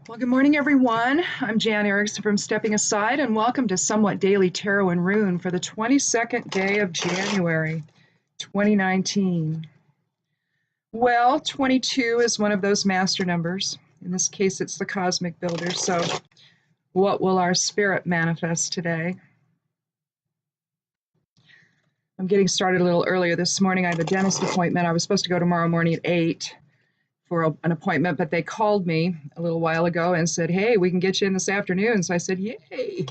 Well, good morning, everyone. I'm Jan Erickson from Stepping Aside, and welcome to Somewhat Daily Tarot and Rune for the 22nd day of January, 2019. Well, 22 is one of those master numbers. In this case, it's the cosmic builder. So, what will our spirit manifest today? I'm getting started a little earlier this morning. I have a dentist appointment. I was supposed to go tomorrow morning at 8 for an appointment, but they called me a little while ago and said, hey, we can get you in this afternoon. So I said, yay.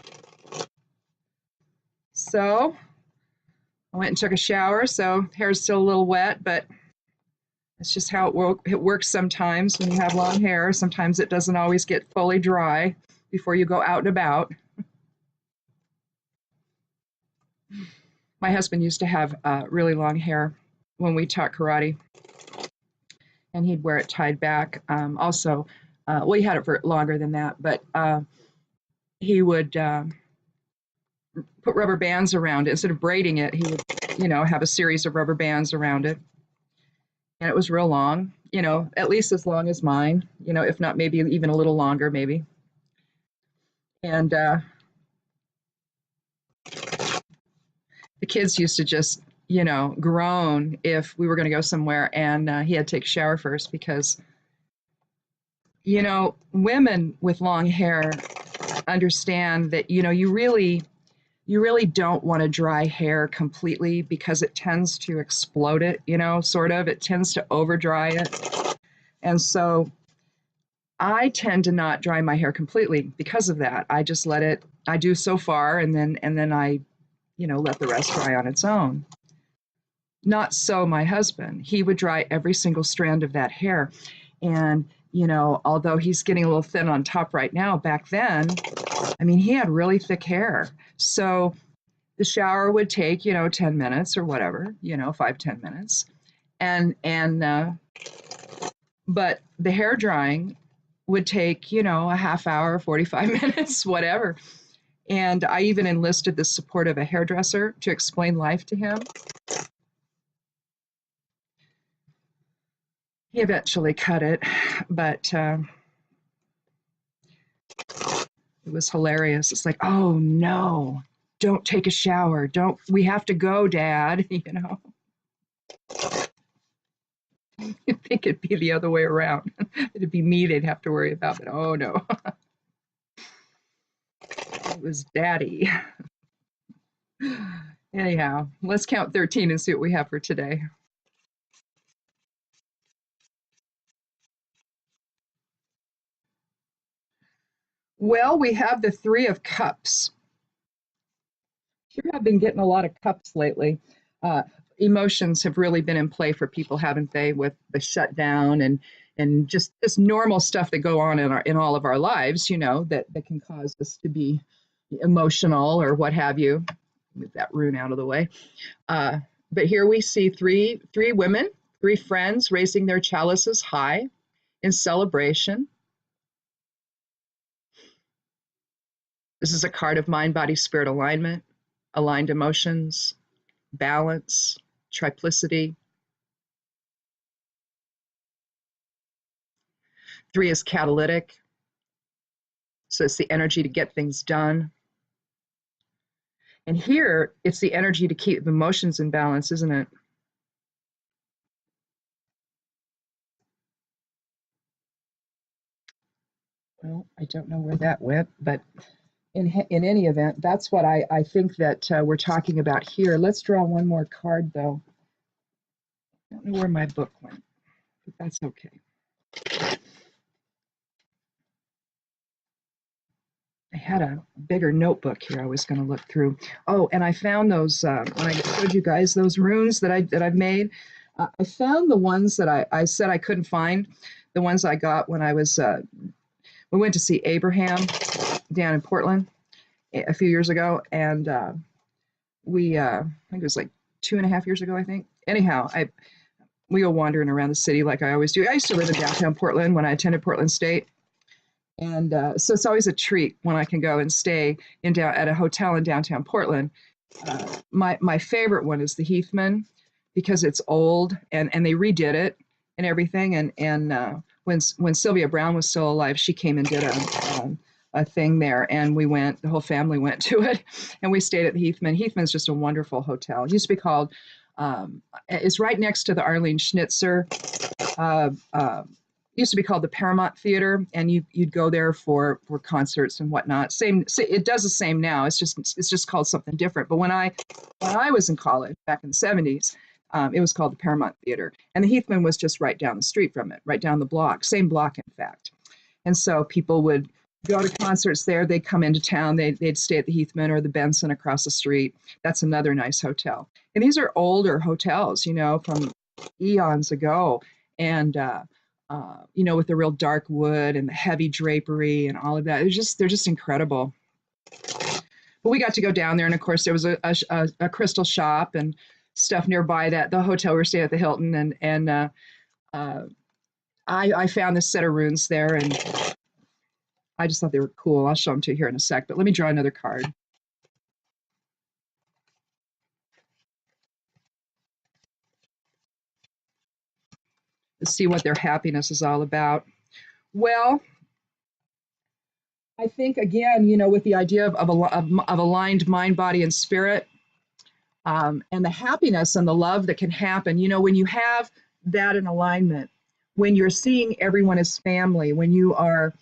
So I went and took a shower. So hair's still a little wet, but it's just how it works sometimes when you have long hair. Sometimes it doesn't always get fully dry before you go out and about. My husband used to have really long hair when we taught karate, and he'd wear it tied back. Well, he had it for longer than that, but he would put rubber bands around it. Instead of braiding it, he would, have a series of rubber bands around it. And it was real long, at least as long as mine, if not maybe even a little longer, maybe. And the kids used to just, groan if we were going to go somewhere and he had to take a shower first because, women with long hair understand that, you really don't want to dry hair completely because it tends to explode it, sort of. It tends to over dry it. And so I tend to not dry my hair completely because of that. I just let it, I do so far and then I, let the rest dry on its own. Not so my husband. He would dry every single strand of that hair. And, although he's getting a little thin on top right now, back then, he had really thick hair. So the shower would take, 10 minutes or whatever, 5-10 minutes. But the hair drying would take, a half hour, 45 minutes, whatever. And I even enlisted the support of a hairdresser to explain life to him. He eventually cut it, but it was hilarious. It's like, oh no, don't take a shower. We have to go, Dad, You'd think it'd be the other way around. It'd be me they'd have to worry about, but oh no. It was Daddy. Anyhow, let's count 13 and see what we have for today. Well, we have the Three of Cups. Sure have been getting a lot of cups lately. Emotions have really been in play for people, haven't they, with the shutdown and just this normal stuff that go on in all of our lives, that can cause us to be emotional or what have you. Move that rune out of the way. But here we see three women, three friends raising their chalices high in celebration. This is a card of mind, body, spirit alignment, aligned emotions, balance, triplicity. 3 is catalytic. So it's the energy to get things done. And here, it's the energy to keep emotions in balance, isn't it? Well, I don't know where that went, but in any event, that's what I think that we're talking about here. Let's draw one more card, though. I don't know where my book went, but that's okay. I had a bigger notebook here I was going to look through. Oh, and I found those, when I showed you guys those runes that I've made, I found the ones that I said I couldn't find, the ones I got when I was, we went to see Abraham down in Portland a few years ago, and we, I think it was like 2.5 years ago, I think. Anyhow, we go wandering around the city like I always do. I used to live in downtown Portland when I attended Portland State. And so it's always a treat when I can go and stay at a hotel in downtown Portland. My favorite one is the Heathman because it's old and they redid it and everything. And when Sylvia Brown was still alive, she came and did a thing there, and we went. The whole family went to it, and we stayed at the Heathman. Heathman's just a wonderful hotel. It used to be called. It's right next to the Arlene Schnitzer. Uh, uh, used to be called the Paramount Theater, and you'd go there for concerts and whatnot. It does the same now. It's just called something different. But when I was in college back in the 70s, it was called the Paramount Theater, and the Heathman was just right down the street from it, right down the block, same block in fact. And so people would go to concerts there. They'd come into town. They'd stay at the Heathman or the Benson across the street. That's another nice hotel. And these are older hotels, from eons ago, and with the real dark wood and the heavy drapery and all of that. They're just incredible. But we got to go down there, and of course there was a crystal shop and stuff nearby the hotel we were staying at, the Hilton, and I found this set of runes there, and I just thought they were cool. I'll show them to you here in a sec, but let me draw another card. Let's see what their happiness is all about. Well, I think, again, with the idea of aligned mind, body, and spirit, and the happiness and the love that can happen, when you have that in alignment, when you're seeing everyone as family, when you are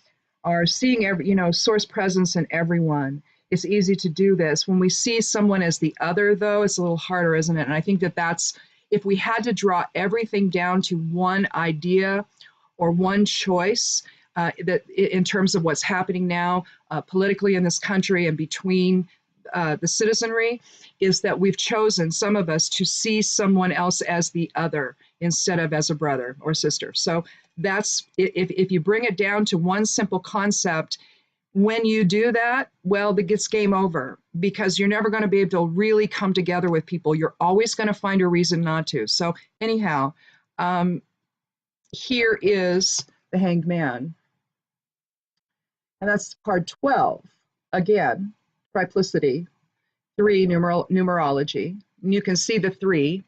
seeing source presence in everyone, it's easy to do this. When we see someone as the other, though, it's a little harder, isn't it? And I think that's, if we had to draw everything down to one idea or one choice, that in terms of what's happening now politically in this country and between the citizenry, is that we've chosen, some of us, to see someone else as the other instead of as a brother or sister. So that's, if you bring it down to one simple concept, when you do that, well, it gets game over, because you're never going to be able to really come together with people. You're always going to find a reason not to. So anyhow, here is the Hanged Man. And that's card 12. Again, triplicity, 3 numerology. And you can see the 3.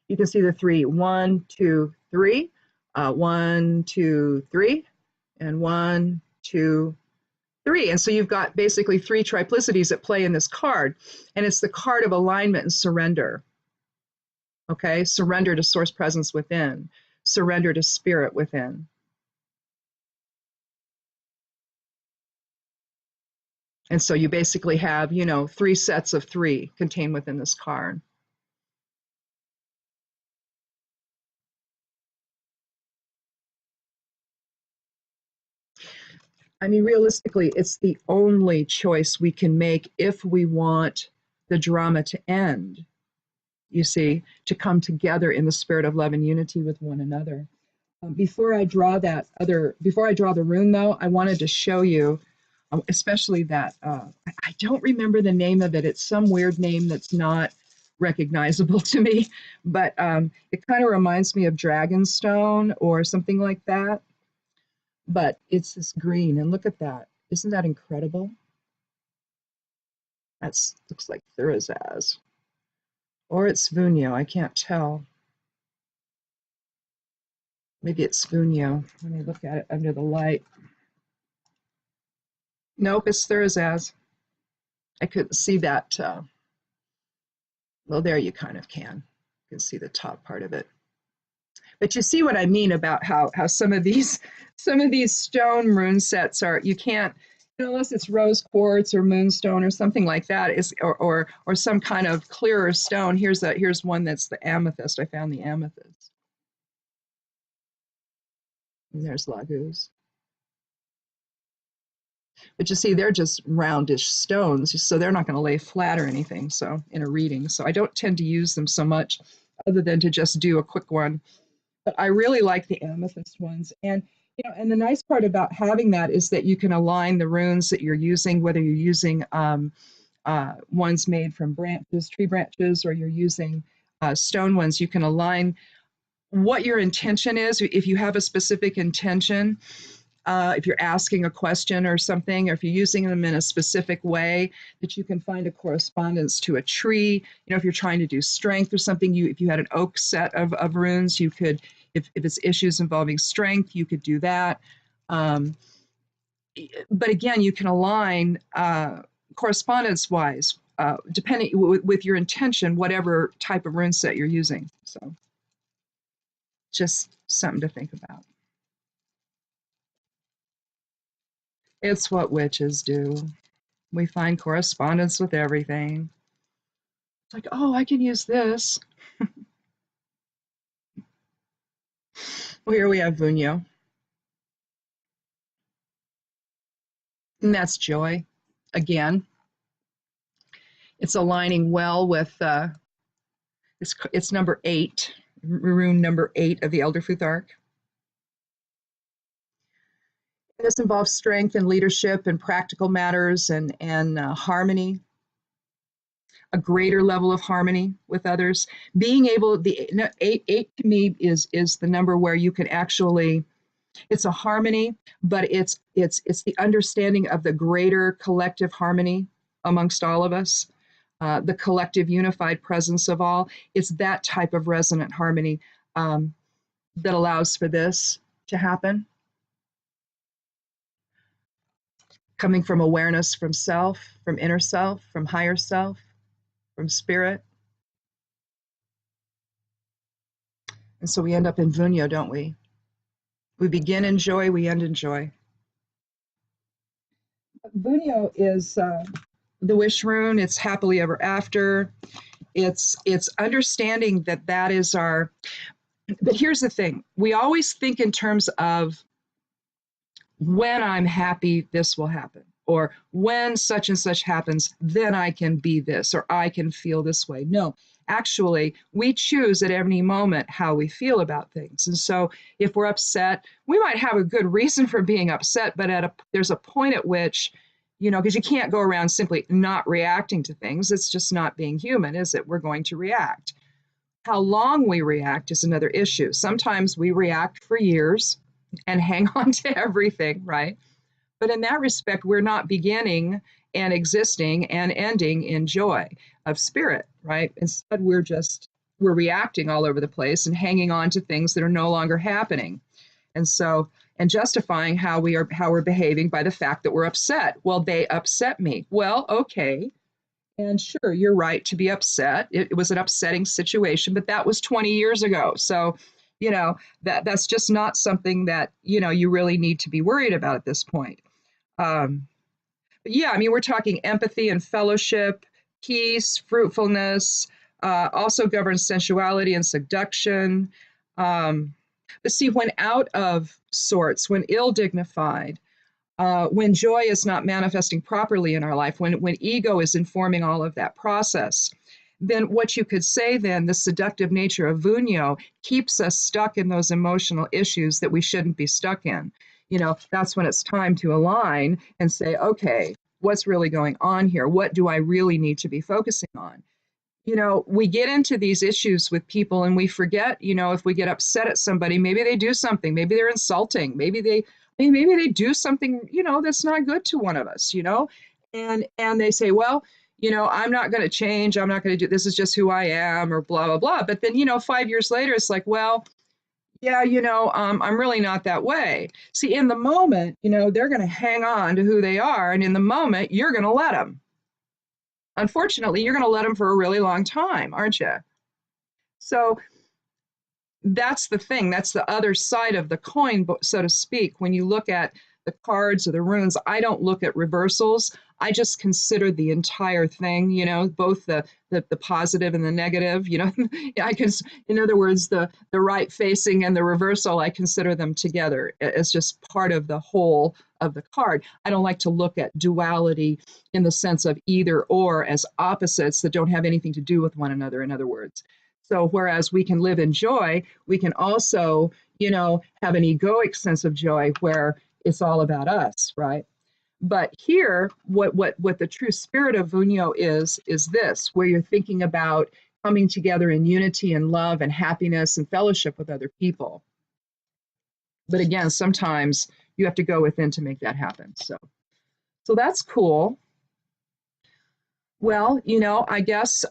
You can see the 3. 1, 2, 3. 1, 2, 3. And 1, 2, 3. And so you've got basically 3 triplicities at play in this card. And it's the card of alignment and surrender. Okay? Surrender to source presence within. Surrender to spirit within. And so you basically have, 3 sets of 3 contained within this card. I mean, realistically, it's the only choice we can make if we want the drama to end, you see, to come together in the spirit of love and unity with one another. Before I draw the rune, though, I wanted to show you, especially that, I don't remember the name of it. It's some weird name that's not recognizable to me, but it kind of reminds me of Dragonstone or something like that. But it's this green, and look at that. Isn't that incredible? That looks like Thurizaz. Or it's Vunio, I can't tell. Maybe it's Vunio. Let me look at it under the light. Nope, it's Thurizaz. I couldn't see that. Well, there you kind of can. You can see the top part of it. But you see what I mean about how some of these stone rune sets are, you can't, unless it's rose quartz or moonstone or something like that, or some kind of clearer stone. Here's one that's the amethyst. I found the amethyst. And there's Laguz. But you see, they're just roundish stones, so they're not going to lay flat or anything. So in a reading, so I don't tend to use them so much, other than to just do a quick one. But I really like the amethyst ones. And and the nice part about having that is that you can align the runes that you're using, whether you're using ones made from tree branches, or you're using stone ones. You can align what your intention is. If you have a specific intention, if you're asking a question or something, or if you're using them in a specific way, that you can find a correspondence to a tree. If you're trying to do strength or something, if you had an oak set of runes, you could if it's issues involving strength, you could do that. Um, but again, you can align correspondence-wise, depending with your intention, whatever type of rune set you're using. So just something to think about. It's what witches do. We find correspondence with everything. It's like, oh, I can use this. Well, here we have Vunyo. And that's joy. Again, it's aligning well with, it's number 8, rune number 8 of the Elder Futhark. This involves strength and leadership and practical matters and harmony, a greater level of harmony with others. Being able, eight to me is the number where you can actually, it's a harmony, but it's the understanding of the greater collective harmony amongst all of us, the collective unified presence of all. It's that type of resonant harmony that allows for this to happen. Coming from awareness, from self, from inner self, from higher self, from spirit. And so we end up in Vunyo, don't we? We begin in joy, we end in joy. Vunyo is the wish rune. It's happily ever after. It's understanding that is our, but here's the thing. We always think in terms of when I'm happy, this will happen. Or when such and such happens, then I can be this, or I can feel this way. No, actually, we choose at any moment how we feel about things. And so if we're upset, we might have a good reason for being upset, but there's a point at which, because you can't go around simply not reacting to things. It's just not being human, is it? We're going to react. How long we react is another issue. Sometimes we react for years and hang on to everything, right? But in that respect, we're not beginning and existing and ending in joy of spirit, right? Instead, we're reacting all over the place and hanging on to things that are no longer happening. And justifying how we're behaving by the fact that we're upset. Well, they upset me. Well, okay. And sure, you're right to be upset. It was an upsetting situation, but that was 20 years ago. So, that's just not something that, you really need to be worried about at this point. But yeah, we're talking empathy and fellowship, peace, fruitfulness, also governs sensuality and seduction. But see, when out of sorts, when ill-dignified, when joy is not manifesting properly in our life, when ego is informing all of that process, then what you could say then, the seductive nature of Vunyo keeps us stuck in those emotional issues that we shouldn't be stuck in. That's when it's time to align and say, okay, what's really going on here? What do I really need to be focusing on? We get into these issues with people and we forget, if we get upset at somebody, maybe they do something, maybe they're insulting, maybe they do something, that's not good to one of us, and they say, well, I'm not going to change. I'm not going to do, this is just who I am, or blah, blah, blah. But then, 5 years later, it's like, well, yeah, I'm really not that way. See, in the moment, they're going to hang on to who they are. And in the moment, you're going to let them. Unfortunately, you're going to let them for a really long time, aren't you? So that's the thing. That's the other side of the coin, so to speak. When you look at the cards or the runes, I don't look at reversals. I just consider the entire thing, both the positive and the negative, I can, in other words, the right facing and the reversal, I consider them together as just part of the whole of the card. I don't like to look at duality in the sense of either or as opposites that don't have anything to do with one another, in other words. So whereas we can live in joy, we can also, have an egoic sense of joy where it's all about us, right? But here, what the true spirit of Vunyo is this, where you're thinking about coming together in unity and love and happiness and fellowship with other people. But again, sometimes you have to go within to make that happen. So that's cool. Well, I guess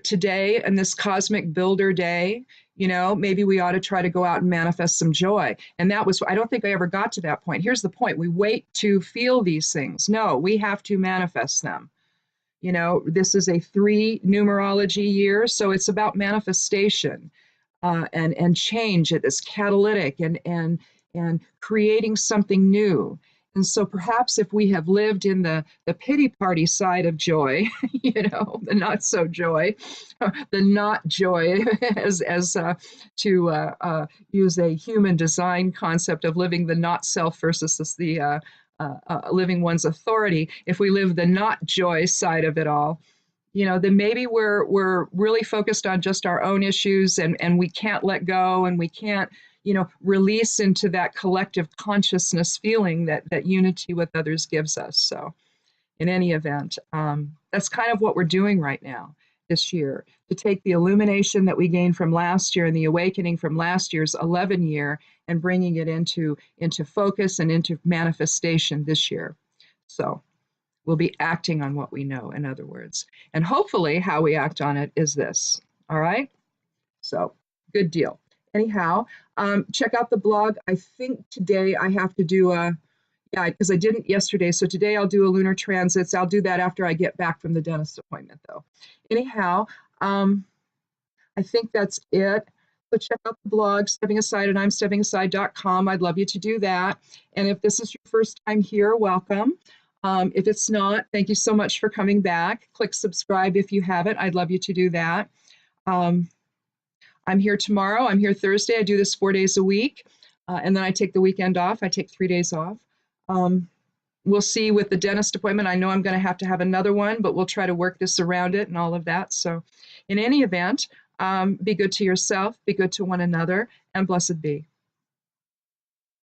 today and this Cosmic Builder Day, You know, maybe we ought to try to go out and manifest some joy. And that was, I don't think I ever got to that point. Here's the point: we wait to feel these things. No, we have to manifest them. You know, this is a 3 numerology year, so it's about manifestation, and change. It is catalytic, and creating something new. And so perhaps if we have lived in the pity party side of joy, you know, the not so joy, the not joy, as to use a human design concept of living the not self versus the living one's authority. If we live the not joy side of it all, you know, then maybe we're really focused on just our own issues, and we can't let go, and we can't, you know, release into that collective consciousness feeling that unity with others gives us. So in any event, that's kind of what we're doing right now this year, to take the illumination that we gained from last year and the awakening from last year's 11 year and bringing it into focus and into manifestation this year. So we'll be acting on what we know, in other words. And hopefully how we act on it is this. All right? So good deal. Anyhow, check out the blog. I think today I have to do yeah, because I didn't yesterday. So today I'll do a lunar transits. I'll do that after I get back from the dentist appointment, though. Anyhow, I think that's it. So check out the blog, Stepping Aside at I'mSteppingAside.com. I'd love you to do that. And if this is your first time here, welcome. If it's not, thank you so much for coming back. Click subscribe if you haven't. I'd love you to do that. I'm here tomorrow. I'm here Thursday. I do this 4 days a week. And then I take the weekend off. I take 3 days off. We'll see with the dentist appointment. I know I'm going to have another one, but we'll try to work this around it and all of that. So in any event, be good to yourself, be good to one another, and blessed be.